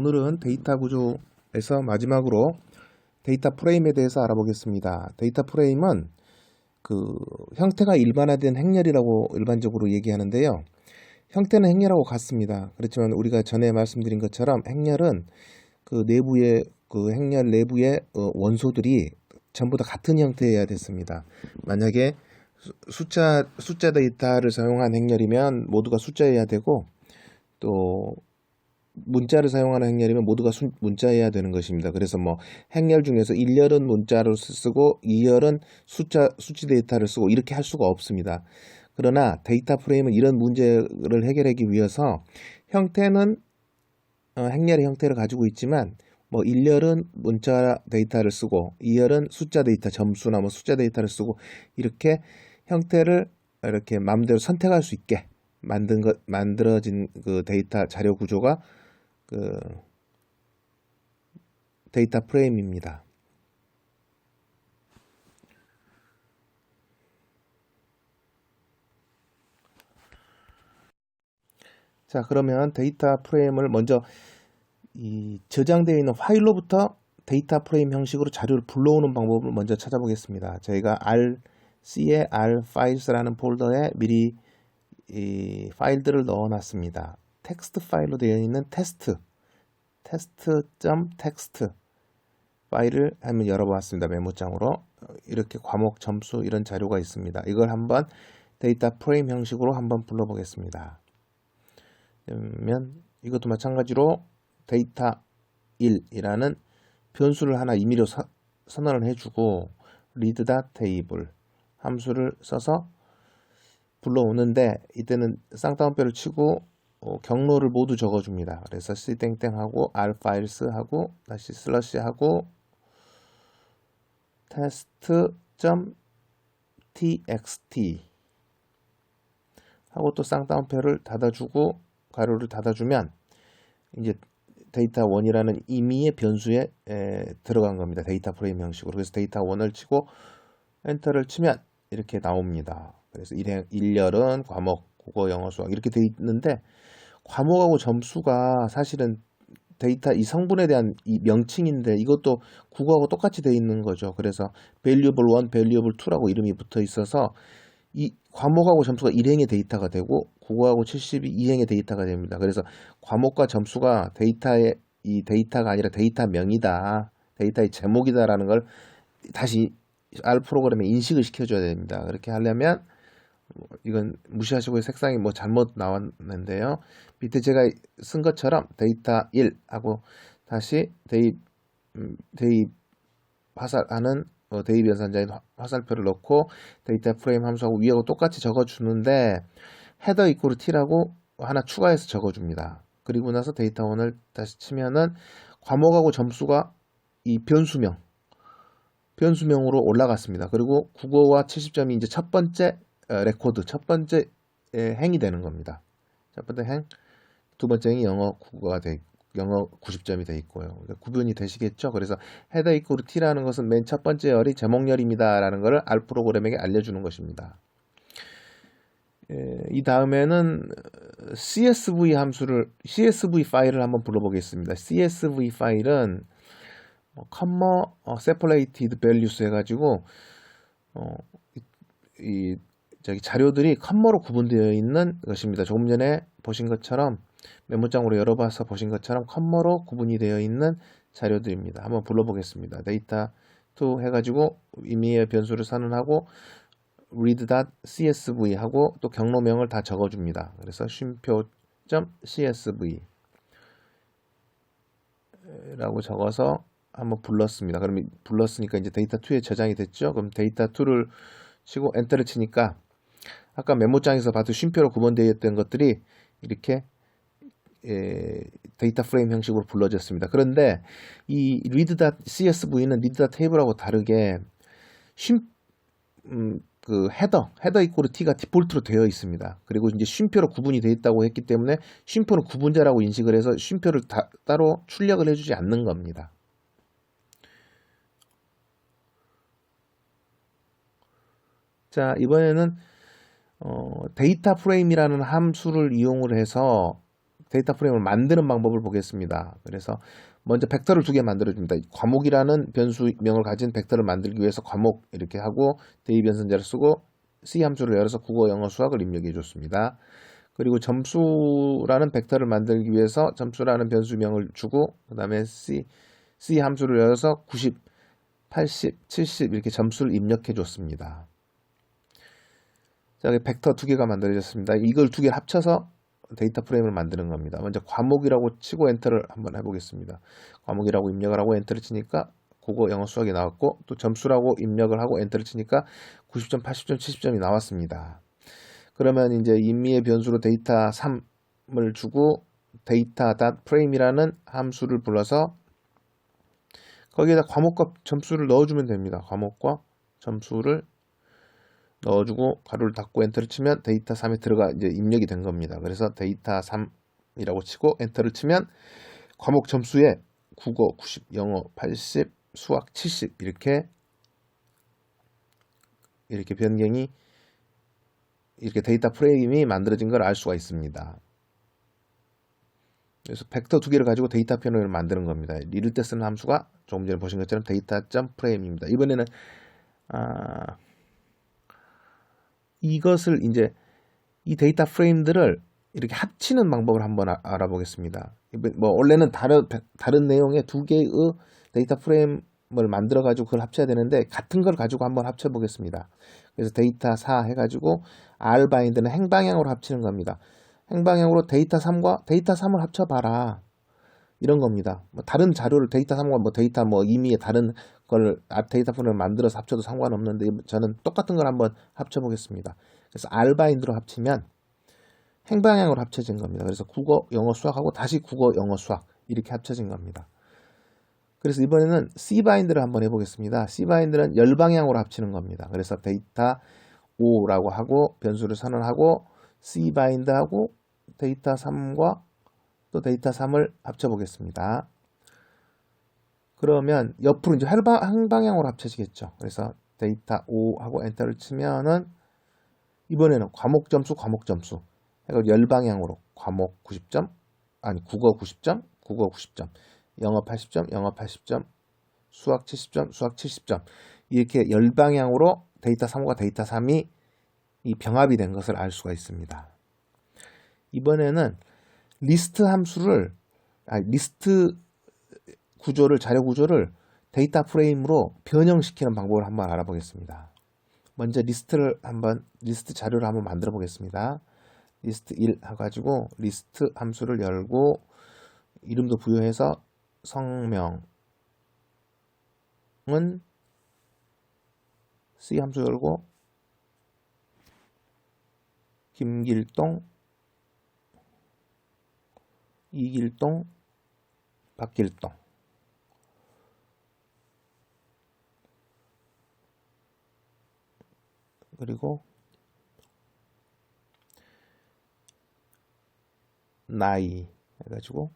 오늘은 데이터 구조에서 마지막으로 데이터 프레임에 대해서 알아보겠습니다. 데이터 프레임은 형태가 일반화된 행렬이라고 일반적으로 얘기하는데요. 형태는 행렬하고 같습니다. 그렇지만 우리가 전에 말씀드린 것처럼 행렬은 행렬 내부의 원소들이 전부 다 같은 형태여야 됐습니다. 만약에 숫자 데이터를 사용한 행렬이면 모두가 숫자여야 되고, 또 문자를 사용하는 행렬이면 모두가 문자여야 되는 것입니다. 그래서 행렬 중에서 1열은 문자로 쓰고 2열은 수치 데이터를 쓰고 이렇게 할 수가 없습니다. 그러나 데이터 프레임은 이런 문제를 해결하기 위해서 형태는 행렬의 형태를 가지고 있지만 1열은 문자 데이터를 쓰고 2열은 숫자 데이터, 점수나 숫자 데이터를 쓰고 이렇게 형태를 이렇게 마음대로 선택할 수 있게 만들어진 데이터 자료 구조가 데이터 프레임입니다. 자, 그러면 데이터 프레임을 먼저 저장되어 있는 파일로부터 데이터 프레임 형식으로 자료를 불러오는 방법을 먼저 찾아보겠습니다. 저희가 C에 R 파일스라는 폴더에 미리 이 파일들을 넣어놨습니다. 텍스트 파일로 되어 있는 test.txt 파일을 한번 열어봤습니다. 메모장으로 이렇게 과목, 점수 이런 자료가 있습니다. 이걸 한번 데이터 프레임 형식으로 한번 불러보겠습니다. 그러면 이것도 마찬가지로 데이터 1이라는 변수를 하나 임의로 선언을 해주고 read.table 함수를 써서 불러오는데, 이때는 쌍따옴표를 치고 경로를 모두 적어줍니다. 그래서 c땡땡하고 rfiles 하고 다시 슬러시하고 test.txt 하고 또 쌍따옴표를 닫아주고 가로를 닫아주면 이제 데이터 1이라는 임의의 변수에 들어간 겁니다. 데이터 프레임 형식으로. 그래서 데이터 1을 치고 엔터를 치면 이렇게 나옵니다. 그래서 1열은 과목, 국어, 영어, 수학 이렇게 돼 있는데, 과목하고 점수가 사실은 데이터 이 성분에 대한 이 명칭인데 이것도 국어하고 똑같이 돼 있는 거죠. 그래서 valuable 1, valuable 2라고 이름이 붙어 있어서 이 과목하고 점수가 1행의 데이터가 되고 국어하고 70이 2행의 데이터가 됩니다. 그래서 과목과 점수가 이 데이터가 아니라 데이터명이다, 데이터의 제목이다라는 걸 다시 R 프로그램에 인식을 시켜줘야 됩니다. 그렇게 하려면 이건 무시하시고 색상이 잘못 나왔는데요. 밑에 제가 쓴 것처럼 데이터 1하고 다시 대입 화살하는 대입 연산자인 화살표를 넣고 데이터 프레임 함수하고 위하고 똑같이 적어주는데, 헤더 이퀄 t라고 하나 추가해서 적어줍니다. 그리고 나서 데이터 1을 다시 치면은 과목하고 점수가 이 변수명으로 올라갔습니다. 그리고 국어와 70점이 이제 첫 번째 레코드, 첫 번째 행이 되는 겁니다. 첫 번째 행, 두 번째 행이 영어 90점이 되어 있고요. 구분이 되시겠죠? 그래서 헤더 이퀄 t라는 것은 맨 첫 번째 열이 제목열입니다 라는 것을 R 프로그램에게 알려주는 것입니다. 이 다음에는 CSV 파일을 한번 불러보겠습니다. CSV 파일은 comma separated values 해가지고 자료들이 컴마로 구분되어 있는 것입니다. 조금 전에 보신 것처럼 메모장으로 열어봐서 보신 것처럼 컴마로 구분이 되어 있는 자료들입니다. 한번 불러보겠습니다. data2 해가지고 임의의 변수를 선언하고 read.csv 하고 또 경로명을 다 적어줍니다. 그래서 쉼표.csv 라고 적어서 한번 불렀습니다. 그러면 불렀으니까 이제 데이터2에 저장이 됐죠. 그럼 데이터2를 치고 엔터를 치니까 아까 메모장에서 봐도 쉼표로 구분되어 있던 것들이 이렇게 데이터 프레임 형식으로 불러졌습니다. 그런데 이 read.csv는 read.table하고 다르게 헤더 이퀄 t가 디폴트로 되어 있습니다. 그리고 이제 쉼표로 구분이 되어 있다고 했기 때문에 쉼표는 구분자라고 인식을 해서 쉼표를 따로 출력을 해주지 않는 겁니다. 자, 이번에는 데이터 프레임이라는 함수를 이용을 해서 데이터 프레임을 만드는 방법을 보겠습니다. 그래서 먼저 벡터를 2개 만들어줍니다. 과목이라는 변수명을 가진 벡터를 만들기 위해서 과목 이렇게 하고 대입 변선자를 쓰고 C 함수를 열어서 국어, 영어, 수학을 입력해 줬습니다. 그리고 점수라는 벡터를 만들기 위해서 점수라는 변수명을 주고 그 다음에 C 함수를 열어서 90, 80, 70 이렇게 점수를 입력해 줬습니다. 자, 벡터 2개가 만들어졌습니다. 이걸 2개를 합쳐서 데이터 프레임을 만드는 겁니다. 먼저 과목이라고 치고 엔터를 한번 해보겠습니다. 과목이라고 입력을 하고 엔터를 치니까 국어, 영어, 수학이 나왔고 또 점수라고 입력을 하고 엔터를 치니까 90점, 80점, 70점이 나왔습니다. 그러면 이제 임의의 변수로 데이터 3을 주고 data.frame이라는 함수를 불러서 거기에다 과목과 점수를 넣어주면 됩니다. 과목과 점수를 넣어주고 가로를 닫고 엔터를 치면 데이터 3에 들어가 이제 입력이 된 겁니다. 그래서 데이터 3이라고 치고 엔터를 치면 과목 점수에 국어 90, 영어 80, 수학 70 이렇게 변경이 이렇게 데이터 프레임이 만들어진 걸 알 수가 있습니다. 그래서 벡터 2개를 가지고 데이터 프레임을 만드는 겁니다. 이럴 때 쓰는 함수가 조금 전에 보신 것처럼 데이터.frame입니다. 이번에는 이것을 이제 이 데이터 프레임들을 이렇게 합치는 방법을 한번 알아보겠습니다. 뭐 원래는 다른 내용의 2개의 데이터 프레임을 만들어 가지고 그걸 합쳐야 되는데 같은 걸 가지고 한번 합쳐 보겠습니다. 그래서 데이터 4 해가지고 R바인드는 행방향으로 합치는 겁니다. 행방향으로 데이터 3과 데이터 3을 합쳐봐라. 이런 겁니다. 뭐 다른 자료를 데이터 3과 뭐 데이터 뭐 임의의 다른 걸 데이터 프레임을 만들어서 합쳐도 상관없는데 저는 똑같은 걸 한번 합쳐보겠습니다. 그래서 R바인드로 합치면 행방향으로 합쳐진 겁니다. 그래서 국어, 영어, 수학하고 다시 국어, 영어, 수학 이렇게 합쳐진 겁니다. 그래서 이번에는 C바인드를 한번 해보겠습니다. C바인드는 열방향으로 합치는 겁니다. 그래서 데이터 5라고 하고 변수를 선언하고 C바인드하고 데이터 3과 또 데이터 3을 합쳐보겠습니다. 그러면 옆으로 이제 행방향으로 합쳐지겠죠. 그래서 데이터 5하고 엔터를 치면은 이번에는 과목 점수 해가지고 열방향으로 과목 90점, 아니 국어 90점, 국어 90점, 영어 80점, 영어 80점, 수학 70점, 수학 70점 이렇게 열방향으로 데이터 3과 데이터 3이 이 병합이 된 것을 알 수가 있습니다. 이번에는 리스트 구조를 자료 구조를 데이터 프레임으로 변형시키는 방법을 한번 알아보겠습니다. 먼저 리스트 자료를 한번 만들어 보겠습니다. 리스트 1 해가지고 리스트 함수를 열고 이름도 부여해서 성명은 C 함수 열고 김길동, 이길동, 박길동 그리고 나이 해가지고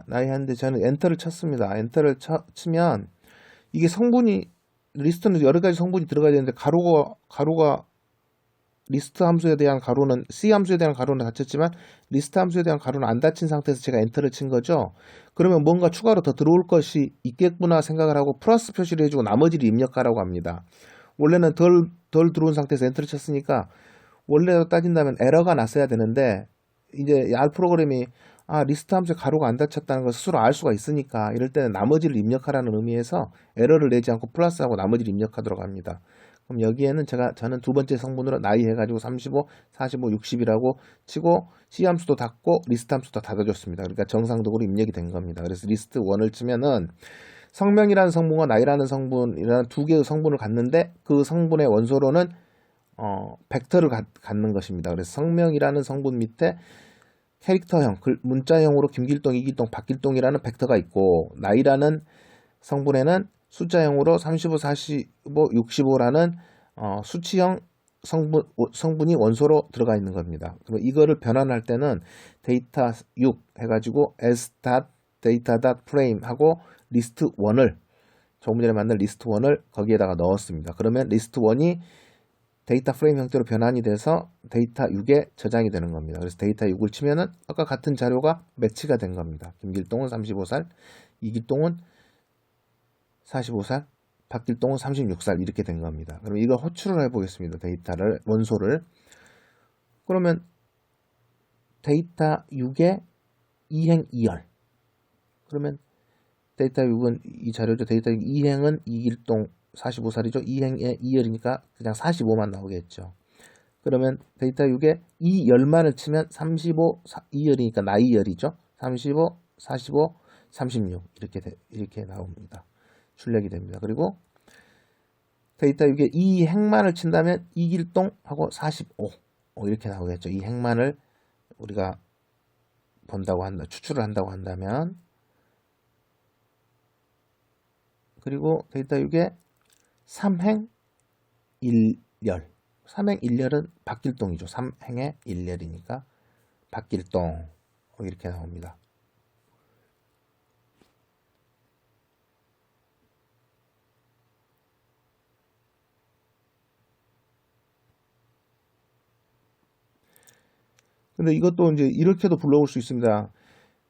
나이 하는데 저는 엔터를 쳤습니다. 엔터를 치면 이게 성분이 리스트는 여러 가지 성분이 들어가야 되는데 가로가 리스트 함수에 대한 가로는 C 함수에 대한 가로는 닫혔지만 리스트 함수에 대한 가로는 안 닫힌 상태에서 제가 엔터를 친 거죠. 그러면 뭔가 추가로 더 들어올 것이 있겠구나 생각을 하고 플러스 표시를 해주고 나머지를 입력하라고 합니다. 원래는 덜 들어온 상태에서 엔터를 쳤으니까 원래로 따진다면 에러가 났어야 되는데 이제 R 프로그램이 리스트 함수에 가로가 안 닫혔다는 걸 스스로 알 수가 있으니까 이럴 때는 나머지를 입력하라는 의미에서 에러를 내지 않고 플러스하고 나머지를 입력하도록 합니다. 그럼 여기에는 저는 두 번째 성분으로 나이 해가지고 35, 45, 60이라고 치고 C 함수도 닫고 리스트 함수도 닫아줬습니다. 그러니까 정상적으로 입력이 된 겁니다. 그래서 리스트 1을 치면은 성명이라는 성분과 나이라는 성분이라는 두 개의 성분을 갖는데 그 성분의 원소로는 벡터를 갖는 것입니다. 그래서 성명이라는 성분 밑에 캐릭터형, 문자형으로 김길동, 이길동, 박길동이라는 벡터가 있고 나이라는 성분에는 숫자형으로 35, 45, 65라는 수치형 성분이 원소로 들어가 있는 겁니다. 그럼 이거를 변환할 때는 데이터 6 해가지고 s.data.frame 하고 리스트 1을 조금 전에 만든 리스트 1을 거기에다가 넣었습니다. 그러면 리스트 1이 데이터 프레임 형태로 변환이 돼서 데이터 6에 저장이 되는 겁니다. 그래서 데이터 6을 치면은 아까 같은 자료가 매치가 된 겁니다. 김길동은 35살, 이길동은 45살, 박길동은 36살 이렇게 된 겁니다. 그럼 이걸 호출을 해보겠습니다. 데이터를, 원소를. 그러면 데이터 6의 이행 2열. 그러면 데이터 6은 이 자료죠. 데이터 6 2행은 이길동 45살이죠. 2행의 2열이니까 그냥 45만 나오겠죠. 그러면 데이터 6에 2열만을 치면 35, 2열이니까 나이열이죠. 35, 45, 36 이렇게 나옵니다. 출력이 됩니다. 그리고 데이터 6에 2행만을 친다면 이길동하고 45 이렇게 나오겠죠. 이 행만을 우리가 본다고 한다, 추출을 한다고 한다면, 그리고 데이터 6에 3행 1열. 3행 1열은 박길동이죠. 3행의 1열이니까 박길동 이렇게 나옵니다. 근데 이것도 이제 이렇게도 불러올 수 있습니다.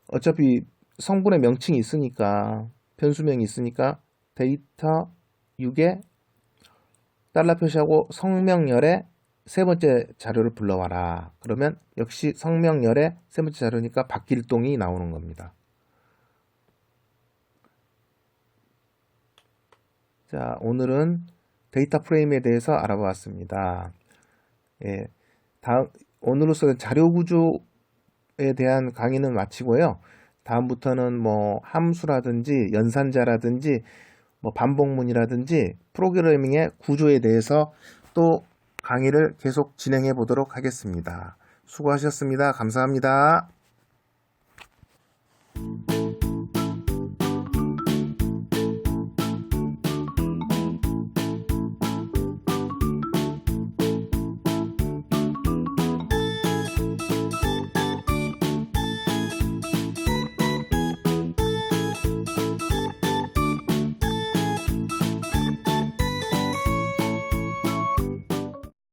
어차피 성분의 명칭이 있으니까, 변수명이 있으니까 데이터 6에 달러 표시하고 성명열의 세 번째 자료를 불러와라. 그러면 역시 성명열의 세 번째 자료니까 박길동이 나오는 겁니다. 자, 오늘은 데이터 프레임에 대해서 알아보았습니다. 예, 오늘로서 자료 구조에 대한 강의는 마치고요. 다음부터는 뭐 함수라든지 연산자라든지 뭐 반복문이라든지 프로그래밍의 구조에 대해서 또 강의를 계속 진행해 보도록 하겠습니다. 수고하셨습니다. 감사합니다.